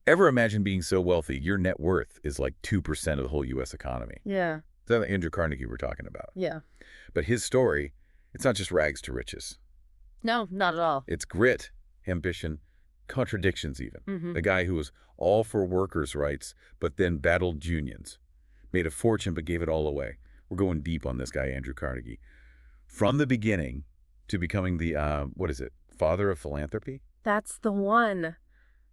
Ever imagine being so wealthy, your net worth is like 2% of the whole U.S. economy? Yeah. That's Andrew Carnegie we're talking about. Yeah. But his story, it's not just rags to riches. No, not at all. It's grit, ambition, contradictions even. Mm-hmm. The guy who was all for workers' rights, but then battled unions. Made a fortune, but gave it all away. We're going deep on this guy, Andrew Carnegie. From the beginning to becoming the, father of philanthropy? That's the one.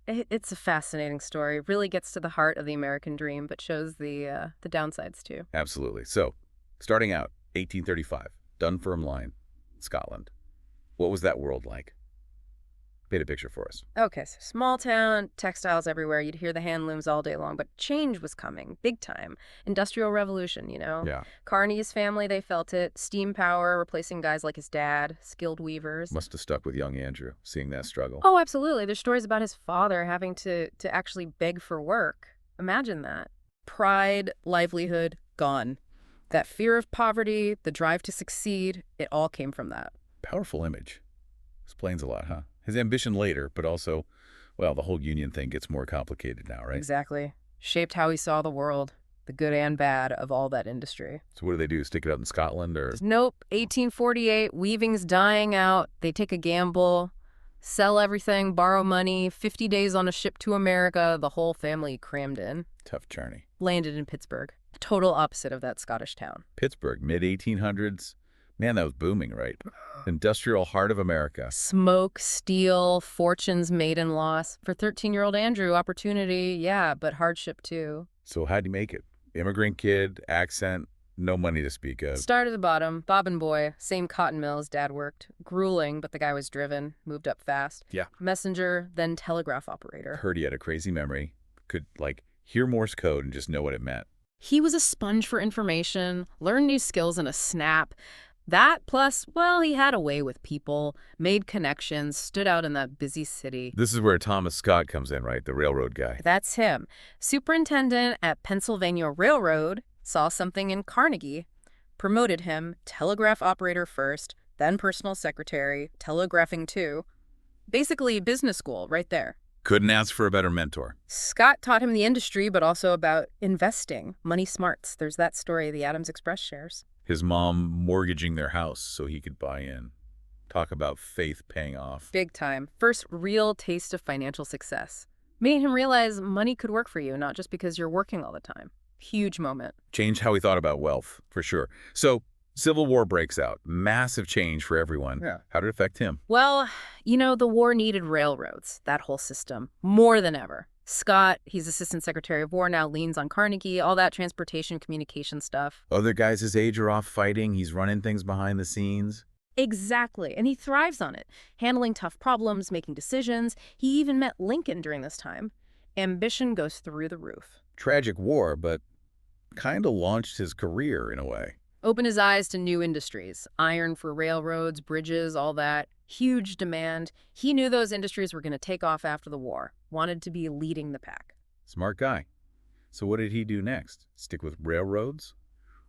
It's a fascinating story. Really gets to the heart of the American dream, but shows the downsides too. Absolutely. So, starting out, 1835, Dunfermline, Scotland. What was that world like? Paint a picture for us. Okay, so small town, textiles everywhere. You'd hear the hand looms all day long, but change was coming, big time. Industrial revolution, Yeah. Carnegie's family, they felt it. Steam power, replacing guys like his dad, skilled weavers. Must have stuck with young Andrew, seeing that struggle. Oh, absolutely. There's stories about his father having to actually beg for work. Imagine that. Pride, livelihood, gone. That fear of poverty, the drive to succeed, it all came from that. Powerful image. Explains a lot, huh? His ambition later, but also, well, the whole union thing gets more complicated now, right? Exactly. Shaped how he saw the world, the good and bad of all that industry. So what do? Stick it out in Scotland or? Nope. 1848, weaving's dying out. They take a gamble, sell everything, borrow money, 50 days on a ship to America, the whole family crammed in. Tough journey. Landed in Pittsburgh. Total opposite of that Scottish town. Pittsburgh, mid-1800s. Man, that was booming, right? Industrial heart of America. Smoke, steel, fortunes made and lost. For 13-year-old Andrew, opportunity, yeah, but hardship too. So how'd he make it? Immigrant kid, accent, no money to speak of. Start at the bottom, bobbin boy, same cotton mill his dad worked. Grueling, but the guy was driven, moved up fast. Yeah. Messenger, then telegraph operator. Heard he had a crazy memory. Could, hear Morse code and just know what it meant. He was a sponge for information, learned new skills in a snap. That plus, well, he had a way with people, made connections, stood out in that busy city. This is where Thomas Scott comes in, right? The railroad guy. That's him. Superintendent at Pennsylvania Railroad, saw something in Carnegie, promoted him, telegraph operator first, then personal secretary, telegraphing too. Basically, business school right there. Couldn't ask for a better mentor. Scott taught him the industry, but also about investing, money smarts. There's that story, the Adams Express shares. His mom mortgaging their house so he could buy in. Talk about faith paying off. Big time. First real taste of financial success. Made him realize money could work for you, not just because you're working all the time. Huge moment. Changed how he thought about wealth, for sure. So, Civil War breaks out. Massive change for everyone. Yeah. How did it affect him? Well, the war needed railroads, that whole system, more than ever. Scott, he's Assistant Secretary of War now, leans on Carnegie, all that transportation, communication stuff. Other guys his age are off fighting. He's running things behind the scenes. Exactly, and he thrives on it, handling tough problems, making decisions. He even met Lincoln during this time. Ambition goes through the roof. Tragic war, but kind of launched his career in a way. Opened his eyes to new industries, iron for railroads, bridges, all that. Huge demand. He knew those industries were going to take off after the war. Wanted to be leading the pack. Smart guy. So what did he do next? Stick with railroads?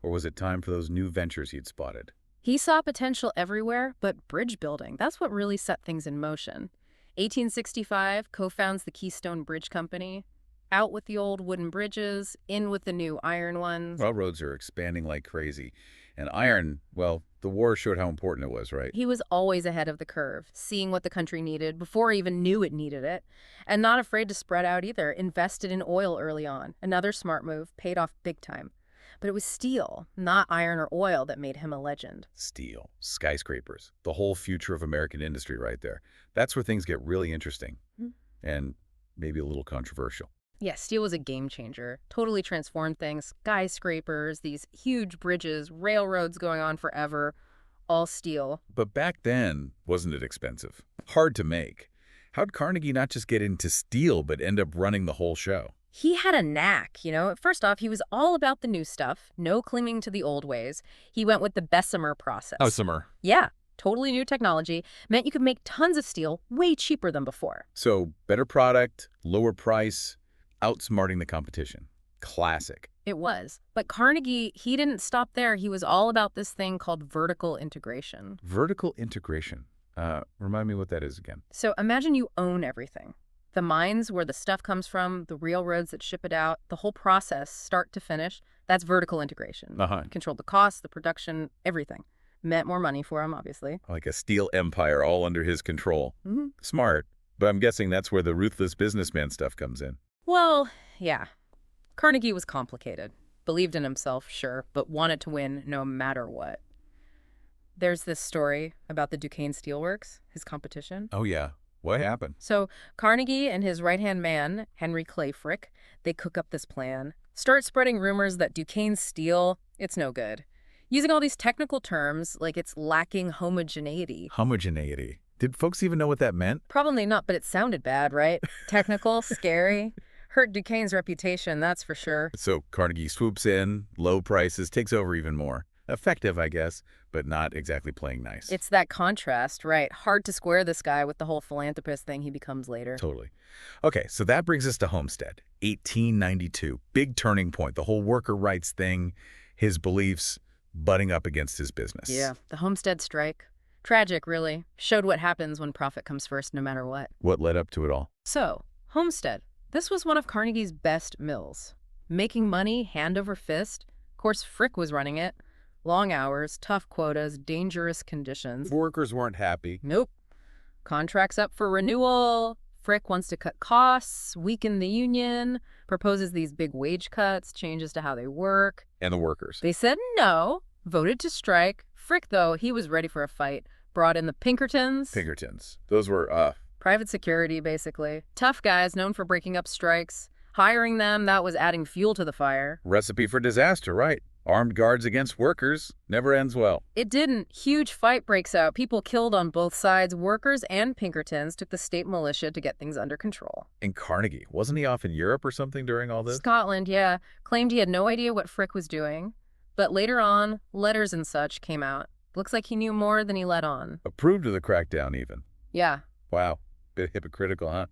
Or was it time for those new ventures he'd spotted? He saw potential everywhere, but bridge building, that's what really set things in motion. 1865, co-founds the Keystone Bridge Company. Out with the old wooden bridges, in with the new iron ones. Railroads are expanding like crazy. And iron, well, the war showed how important it was, right? He was always ahead of the curve, seeing what the country needed before he even knew it needed it. And not afraid to spread out either. Invested in oil early on. Another smart move, paid off big time. But it was steel, not iron or oil, that made him a legend. Steel, skyscrapers, the whole future of American industry right there. That's where things get really interesting. And maybe a little controversial. Yeah, steel was a game changer. Totally transformed things. Skyscrapers, these huge bridges, railroads going on forever, all steel. But back then, wasn't it expensive? Hard to make. How'd Carnegie not just get into steel, but end up running the whole show? He had a knack, First off, he was all about the new stuff, no clinging to the old ways. He went with the Bessemer process. Bessemer. Yeah, totally new technology. Meant you could make tons of steel way cheaper than before. So, better product, lower price, outsmarting the competition. Classic. It was. But Carnegie, he didn't stop there. He was all about this thing called vertical integration. Vertical integration. Remind me what that is again. So imagine you own everything. The mines where the stuff comes from, the railroads that ship it out, the whole process, start to finish, that's vertical integration. Controlled the costs, the production, everything. Meant more money for him, obviously. Like a steel empire all under his control. Smart. But I'm guessing that's where the ruthless businessman stuff comes in. Well, yeah. Carnegie was complicated. Believed in himself, sure, but wanted to win no matter what. There's this story about the Duquesne Steelworks, his competition. Oh, yeah. What happened? So Carnegie and his right-hand man, Henry Clay Frick, they cook up this plan, start spreading rumors that Duquesne steel, it's no good. Using all these technical terms like it's lacking homogeneity. Homogeneity. Did folks even know what that meant? Probably not, but it sounded bad, right? Technical, scary. Hurt Duquesne's reputation, that's for sure. So Carnegie swoops in, low prices, takes over even more. Effective, I guess, but not exactly playing nice. It's that contrast, right? Hard to square this guy with the whole philanthropist thing he becomes later. Totally. Okay, so that brings us to Homestead, 1892. Big turning point, the whole worker rights thing, his beliefs butting up against his business. Yeah, the Homestead strike. Tragic, really. Showed what happens when profit comes first, no matter what. What led up to it all? So, Homestead. This was one of Carnegie's best mills. Making money hand over fist. Of course, Frick was running it. Long hours, tough quotas, dangerous conditions. Workers weren't happy. Nope. Contracts up for renewal. Frick wants to cut costs, weaken the union, proposes these big wage cuts, changes to how they work. And the workers? They said no, voted to strike. Frick, though, he was ready for a fight. Brought in the Pinkertons. Pinkertons. Those were, private security, basically. Tough guys known for breaking up strikes. Hiring them, that was adding fuel to the fire. Recipe for disaster, right? Armed guards against workers never ends well. It didn't. Huge fight breaks out. People killed on both sides. Workers and Pinkertons took the state militia to get things under control. And Carnegie, wasn't he off in Europe or something during all this? Scotland, yeah. Claimed he had no idea what Frick was doing. But later on, letters and such came out. Looks like he knew more than he let on. Approved of the crackdown, even. Yeah. Wow. Bit hypocritical, huh?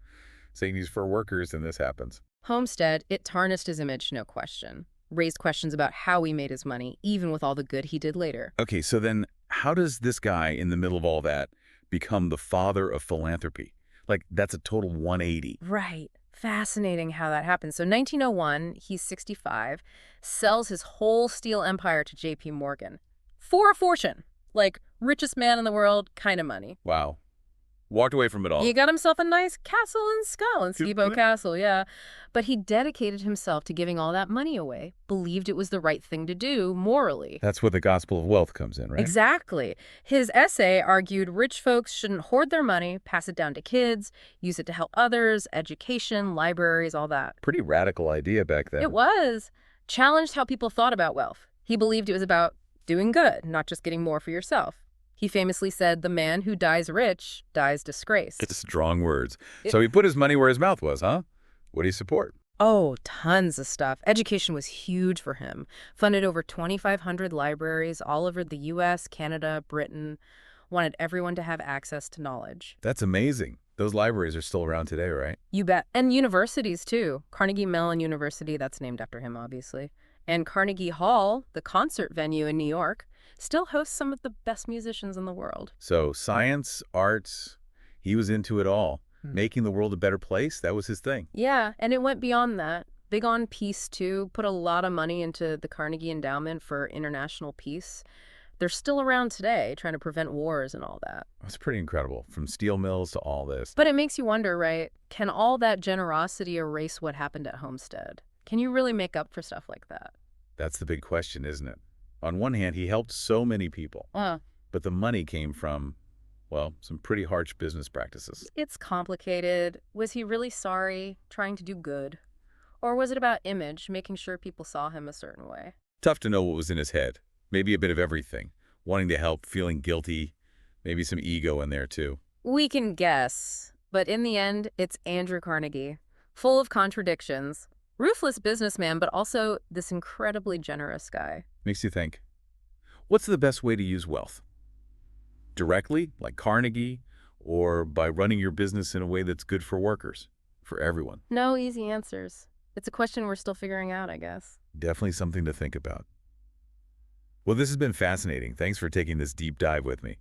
Saying he's for workers and this happens. Homestead, it tarnished his image, no question. Raised questions about how he made his money, even with all the good he did later. Okay, so then how does this guy in the middle of all that become the father of philanthropy? Like, that's a total 180. Right. Fascinating how that happened. So 1901, he's 65, sells his whole steel empire to J.P. Morgan. For a fortune. Like, richest man in the world kind of money. Wow. Walked away from it all. He got himself a nice castle in Scotland, Skibo Castle, yeah. But he dedicated himself to giving all that money away, believed it was the right thing to do morally. That's where the gospel of wealth comes in, right? Exactly. His essay argued rich folks shouldn't hoard their money, pass it down to kids, use it to help others, education, libraries, all that. Pretty radical idea back then. It was. Challenged how people thought about wealth. He believed it was about doing good, not just getting more for yourself. He famously said, the man who dies rich dies disgraced. It's strong words. So he put his money where his mouth was, huh? What do you support? Oh, tons of stuff. Education was huge for him. Funded over 2,500 libraries all over the U.S., Canada, Britain. Wanted everyone to have access to knowledge. That's amazing. Those libraries are still around today, right? You bet. And universities, too. Carnegie Mellon University, that's named after him, obviously. And Carnegie Hall, the concert venue in New York, still hosts some of the best musicians in the world. So science, arts, he was into it all. Making the world a better place, that was his thing. Yeah, and it went beyond that. Big on peace, too. Put a lot of money into the Carnegie Endowment for international peace. They're still around today, trying to prevent wars and all that. That's pretty incredible, from steel mills to all this. But it makes you wonder, right? Can all that generosity erase what happened at Homestead? Can you really make up for stuff like that? That's the big question, isn't it? On one hand, he helped so many people, but the money came from, well, some pretty harsh business practices. It's complicated. Was he really sorry, trying to do good? Or was it about image, making sure people saw him a certain way? Tough to know what was in his head. Maybe a bit of everything. Wanting to help, feeling guilty, maybe some ego in there too. We can guess, but in the end, it's Andrew Carnegie, full of contradictions. Ruthless businessman, but also this incredibly generous guy. Makes you think, what's the best way to use wealth? Directly, like Carnegie, or by running your business in a way that's good for workers, for everyone? No easy answers. It's a question we're still figuring out, I guess. Definitely something to think about. Well, this has been fascinating. Thanks for taking this deep dive with me.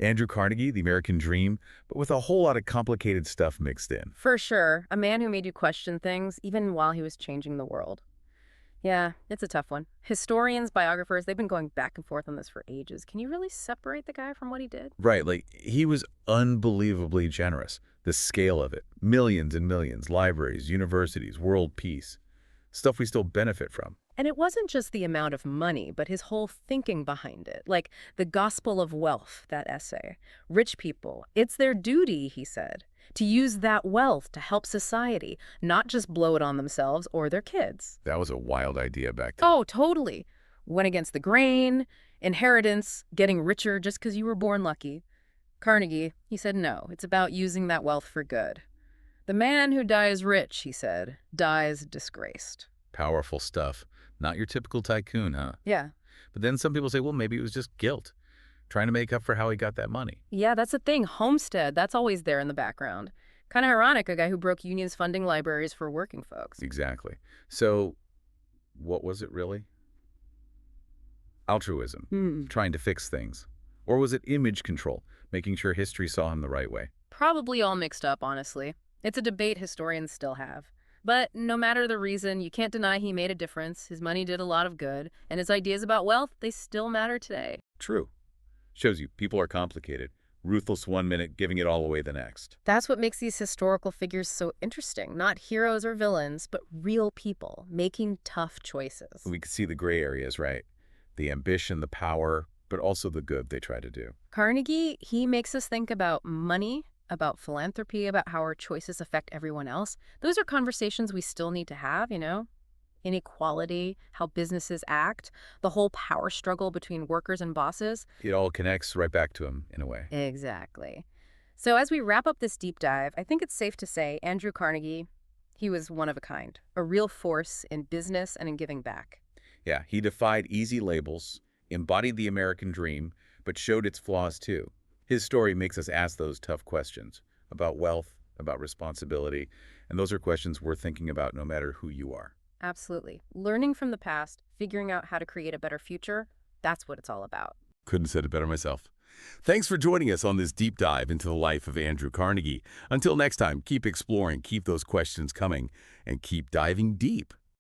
Andrew Carnegie, the American Dream, but with a whole lot of complicated stuff mixed in. For sure, a man who made you question things even while he was changing the world. Yeah, it's a tough one. Historians, biographers, they've been going back and forth on this for ages. Can you really separate the guy from what he did? Right, like, he was unbelievably generous. The scale of it. Millions and millions, libraries, universities, world peace. Stuff we still benefit from. And it wasn't just the amount of money, but his whole thinking behind it. Like the gospel of wealth, that essay. Rich people, it's their duty, he said, to use that wealth to help society, not just blow it on themselves or their kids. That was a wild idea back then. Oh, totally. Went against the grain, inheritance, getting richer just because you were born lucky. Carnegie, he said no, it's about using that wealth for good. The man who dies rich, he said, dies disgraced. Powerful stuff. Not your typical tycoon, huh? Yeah. But then some people say, well, maybe it was just guilt, trying to make up for how he got that money. Yeah, that's the thing. Homestead, that's always there in the background. Kind of ironic, a guy who broke unions funding libraries for working folks. Exactly. So what was it really? Altruism, trying to fix things. Or was it image control, making sure history saw him the right way? Probably all mixed up, honestly. It's a debate historians still have. But no matter the reason, you can't deny he made a difference. His money did a lot of good, and his ideas about wealth, they still matter today. True. Shows you people are complicated. Ruthless one minute, giving it all away the next. That's what makes these historical figures so interesting. Not heroes or villains, but real people making tough choices. We can see the gray areas, right? The ambition, the power, but also the good they try to do. Carnegie, he makes us think about money, about philanthropy, about how our choices affect everyone else. Those are conversations we still need to have, you know? Inequality, how businesses act, the whole power struggle between workers and bosses. It all connects right back to him, in a way. Exactly. So as we wrap up this deep dive, I think it's safe to say Andrew Carnegie, he was one of a kind, a real force in business and in giving back. Yeah, he defied easy labels, embodied the American dream, but showed its flaws too. His story makes us ask those tough questions about wealth, about responsibility, and those are questions worth thinking about no matter who you are. Absolutely. Learning from the past, figuring out how to create a better future, that's what it's all about. Couldn't have said it better myself. Thanks for joining us on this deep dive into the life of Andrew Carnegie. Until next time, keep exploring, keep those questions coming, and keep diving deep.